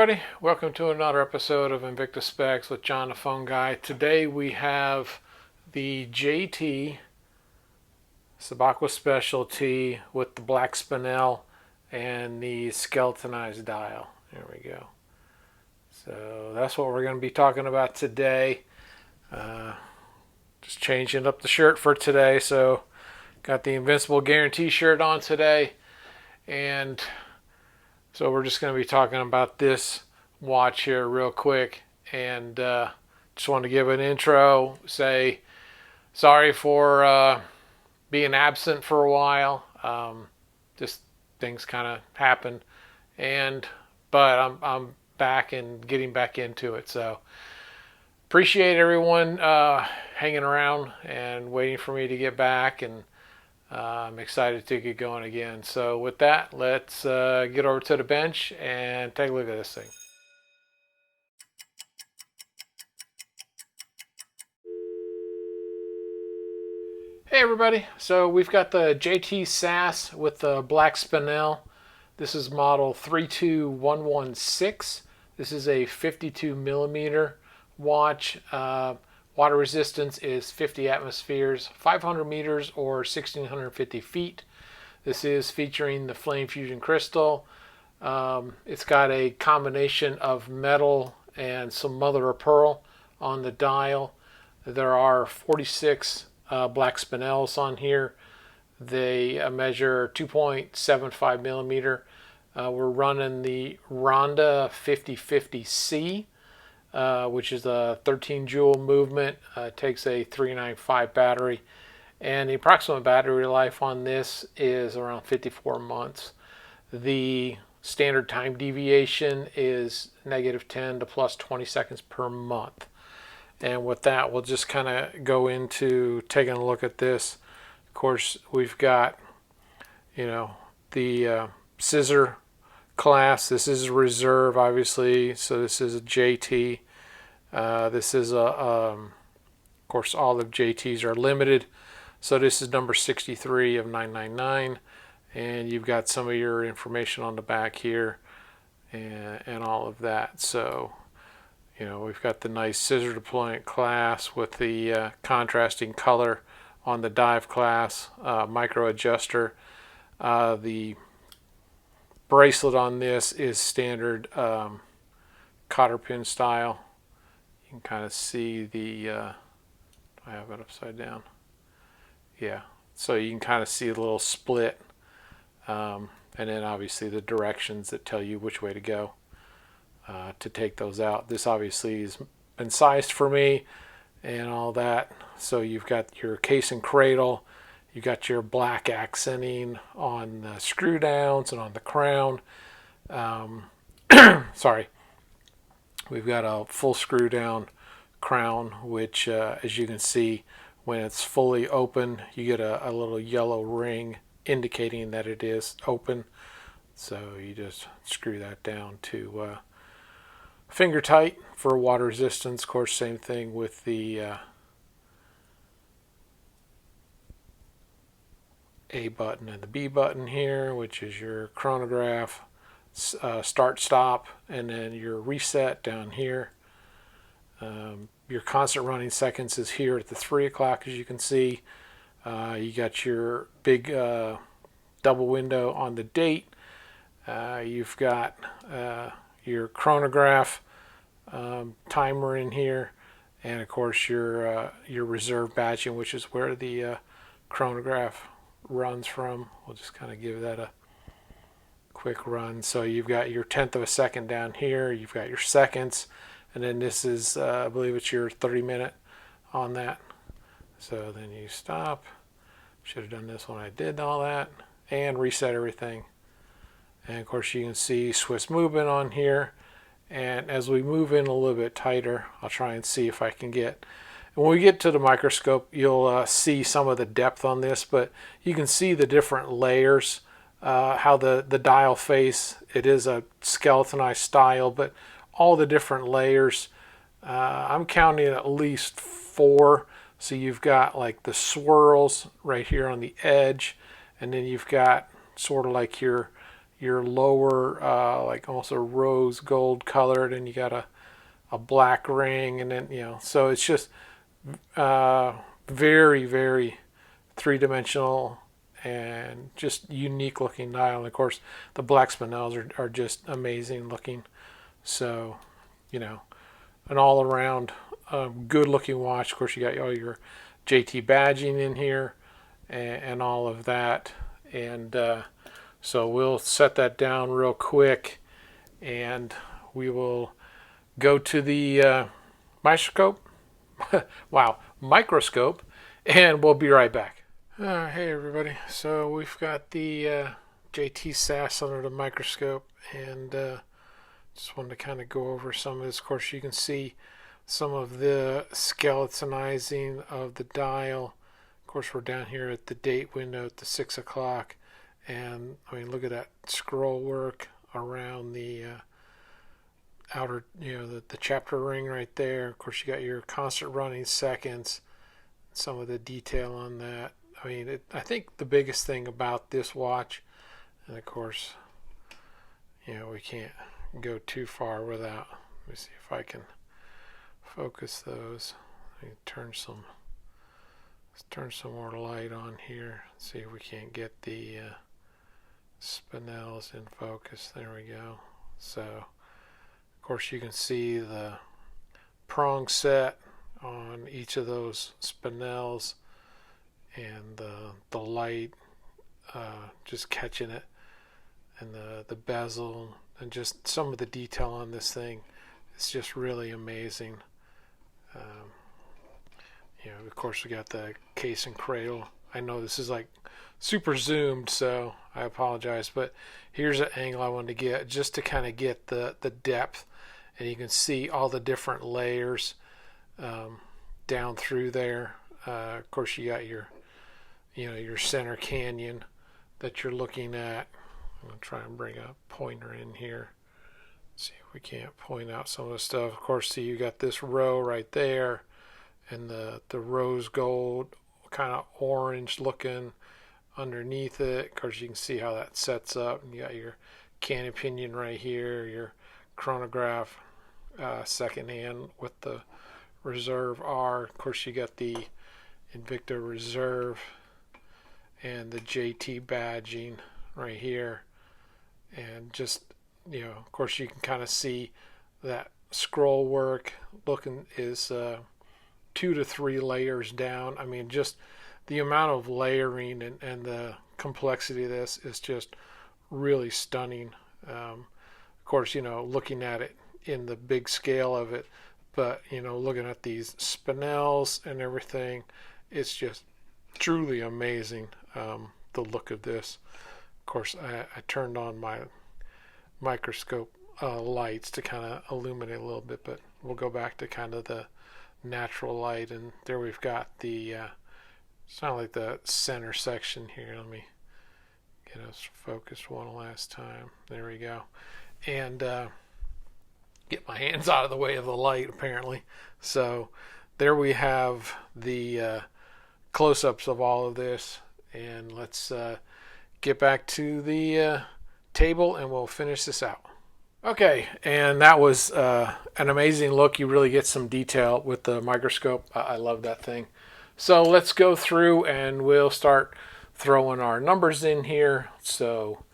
everybody, welcome to another episode of Invicta Specs with John the Phone Guy. Today we have the JT Subaqua Specialty with the black spinel and the skeletonized dial. There we go. So that's what we're going to be talking about today. Just changing up the shirt for today. So got the Invincible Guarantee shirt on today, and so we're just going to be talking about this watch here real quick, and just want to give an intro, say sorry for being absent for a while. Just things kind of happen, but I'm back and getting back into it. So appreciate everyone hanging around and waiting for me to get back, and I'm excited to get going again. So with that, let's get over to the bench and take a look at this thing. Hey everybody, so we've got the JT SAS with the black spinel. This is model 32116. This is a 52 millimeter watch. Water resistance is 50 atmospheres, 500 meters or 1650 feet. This is featuring the Flame Fusion crystal. It's got a combination of metal and some mother of pearl on the dial. There are 46 black spinels on here. They measure 2.75 millimeter. We're running the Ronda 5050C. Which is a 13 joule movement. Takes a 395 battery, and the approximate battery life on this is around 54 months. The standard time deviation is -10 to +20 seconds per month. And with that, we'll just kind of go into taking a look at this. Of course, we've got, the scissor class. This is a reserve, obviously, so this is a JT. This is of course, all the JTs are limited, so this is number 63 of 999, and you've got some of your information on the back here and all of that. So we've got the nice scissor deployment class with the contrasting color on the dive class, micro adjuster. The bracelet on this is standard cotter pin style. You can kind of see the do I have it upside down? Yeah, so you can kind of see a little split, and then obviously the directions that tell you which way to go to take those out. This obviously has been sized for me and all that. So you've got your case and cradle. You got your black accenting on the screw downs and on the crown. Sorry. We've got a full screw down crown, which as you can see, when it's fully open, you get a little yellow ring indicating that it is open. So you just screw that down to finger tight for water resistance. Of course, same thing with the A button and the B button here, which is your chronograph, start stop, and then your reset down here. Your constant running seconds is here at the 3 o'clock, as you can see. You got your big double window on the date. You've got your chronograph timer in here, and of course your reserve batching, which is where the chronograph runs from. We'll just kind of give that a quick run. So you've got your 1/10 of a second down here. You've got your seconds, and then this is I believe it's your 30-minute on that. So then you stop. Should have done this when I did all that, and reset everything. And of course you can see Swiss movement on here, and as we move in a little bit tighter, I'll try and see if I can get, and when we get to the microscope, you'll see some of the depth on this, but you can see the different layers, how the dial face, it is a skeletonized style, but all the different layers, I'm counting at least 4. So you've got like the swirls right here on the edge, and then you've got sort of like your your lower like almost a rose gold colored, and you got a black ring, and then so it's just very, very three-dimensional and just unique looking dial. And of course the black spinels are just amazing looking. So an all around good looking watch. Of course you got all your JT badging in here and all of that. And so we'll set that down real quick, and we will go to the microscope. Wow, microscope, and we'll be right back. Hey everybody, so we've got the JT SAS under the microscope, and just wanted to kind of go over some of this. Of course you can see some of the skeletonizing of the dial. Of course we're down here at the date window at the 6 o'clock, and I mean look at that scroll work around the outer, the chapter ring right there. Of course you got your constant running seconds, some of the detail on that. I mean, I think the biggest thing about this watch, and of course we can't go too far without, let me see if I can focus those. Let me let's turn some more light on here, see if we can't get the spinels in focus. There we go. So of course you can see the prong set on each of those spinels, and the light just catching it, and the bezel, and just some of the detail on this thing. It's just really amazing. Of course we got the case and cradle. I know this is like super zoomed, so I apologize, but here's an angle I wanted to get just to kind of get the depth, and you can see all the different layers down through there. Of course you got your your center canyon that you're looking at. I'm going to try and bring a pointer in here, see if we can't point out some of the stuff. Of course, see you got this row right there, and the rose gold kind of orange looking underneath it. Of course you can see how that sets up, and you got your cannon pinion right here, your chronograph second hand with the reserve R. Of course you got the Invicta reserve and the JT badging right here, and just of course you can kind of see that scroll work looking is 2 to 3 layers down. I mean, just the amount of layering and the complexity of this is just really stunning. Of course looking at it in the big scale of it, but looking at these spinels and everything, it's just truly amazing. The look of this. Of course I turned on my microscope lights to kind of illuminate a little bit, but we'll go back to kind of the natural light, and there we've got the it's not like the center section here. Let me get us focused one last time. There we go. And get my hands out of the way of the light apparently. So there we have the close-ups of all of this, and let's get back to the table and we'll finish this out. Okay, and that was an amazing look. You really get some detail with the microscope. I love that thing. So let's go through and we'll start throwing our numbers in here. So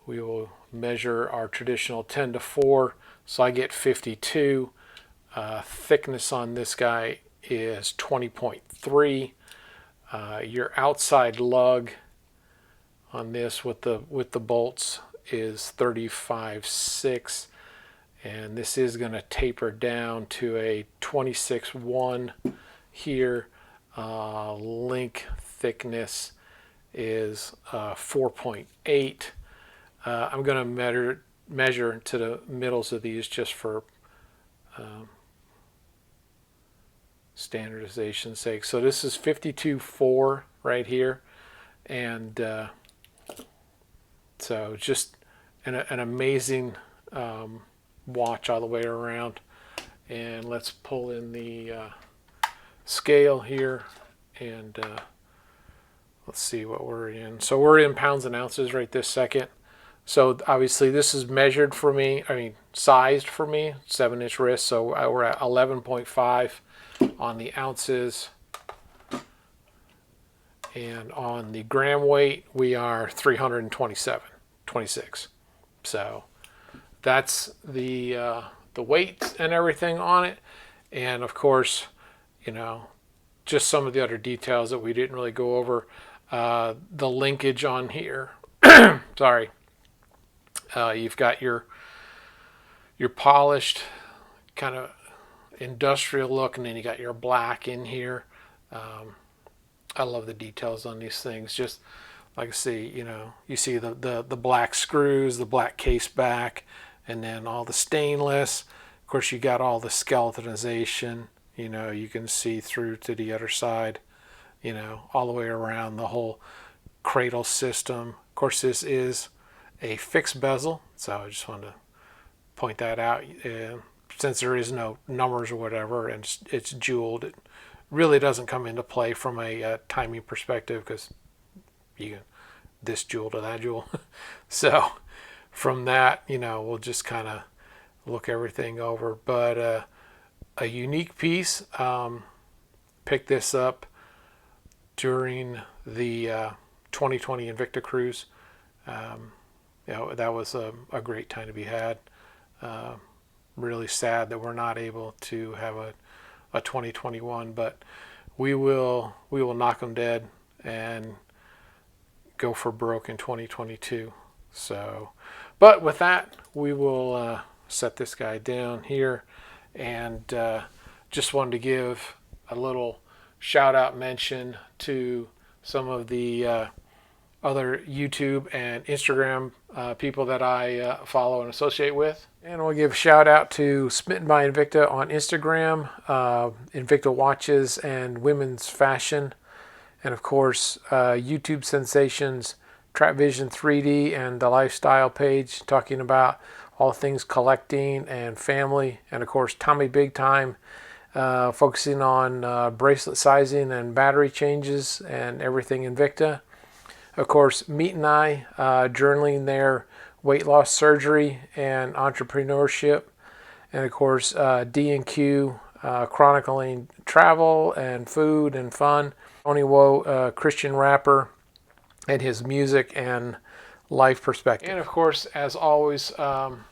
we will measure our traditional 10 to 4. So I get 52. Thickness on this guy is 20.3. Your outside lug on this with the bolts is 35.6, and this is going to taper down to a 26.1 here. Link thickness is 4.8. I'm going to measure to the middles of these just for standardization's sake. So this is 52.4 right here, and so just an amazing watch all the way around. And let's pull in the scale here, and let's see what we're in. So we're in pounds and ounces right this second. So obviously this is measured for me, sized for me, 7-inch wrist. So we're at 11.5 on the ounces. And on the gram weight, we are 326. So that's the weight and everything on it. And of course, just some of the other details that we didn't really go over. The linkage on here. Sorry. You've got your polished kind of industrial look, and then you got your black in here. I love the details on these things. Just like I see, you see the black screws, the black case back, and then all the stainless. Of course, you got all the skeletonization. You can see through to the other side, all the way around the whole cradle system. Of course, this is a fixed bezel, so I just wanted to point that out. Since there is no numbers or whatever, and it's jeweled, it really doesn't come into play from a timing perspective, because you can this jewel to that jewel. So from that, we'll just kind of look everything over. But a unique piece. Picked this up during the 2020 Invicta cruise. That was a great time to be had. Really sad that we're not able to have a 2021, but we will knock them dead and go for broke in 2022. So, but with that, we will set this guy down here, and just wanted to give a little shout out mention to some of the other YouTube and Instagram people that I follow and associate with. And we'll give a shout out to Smitten by Invicta on Instagram, Invicta Watches and Women's Fashion, and of course YouTube sensations Trap Vision 3D and the Lifestyle page, talking about all things collecting and family, and of course Tommy Big Time, focusing on bracelet sizing and battery changes and everything Invicta. Of course, Meat and I, journaling their weight loss surgery and entrepreneurship. And of course, D&Q, chronicling travel and food and fun. Tony Woe, Christian rapper, and his music and life perspective. And of course, as always, want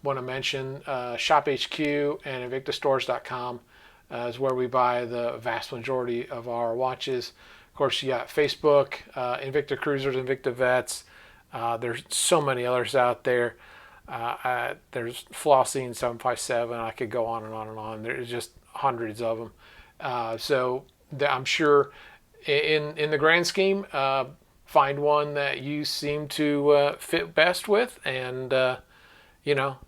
to mention Shop HQ and InvictaStores.com is where we buy the vast majority of our watches. Of course, you got Facebook, Invictacruisers, InvictaVets. There's so many others out there. There's Flossing 757. I could go on and on and on. There's just hundreds of them. So I'm sure in the grand scheme, find one that you seem to fit best with, and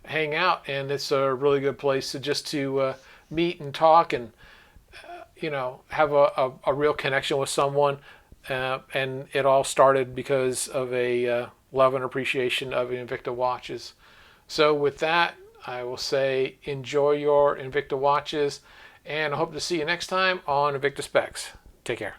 hang out. And it's a really good place to meet and talk, and have a real connection with someone. And it all started because of a love and appreciation of Invicta watches. So with that, I will say enjoy your Invicta watches, and I hope to see you next time on Invicta Specs. Take care.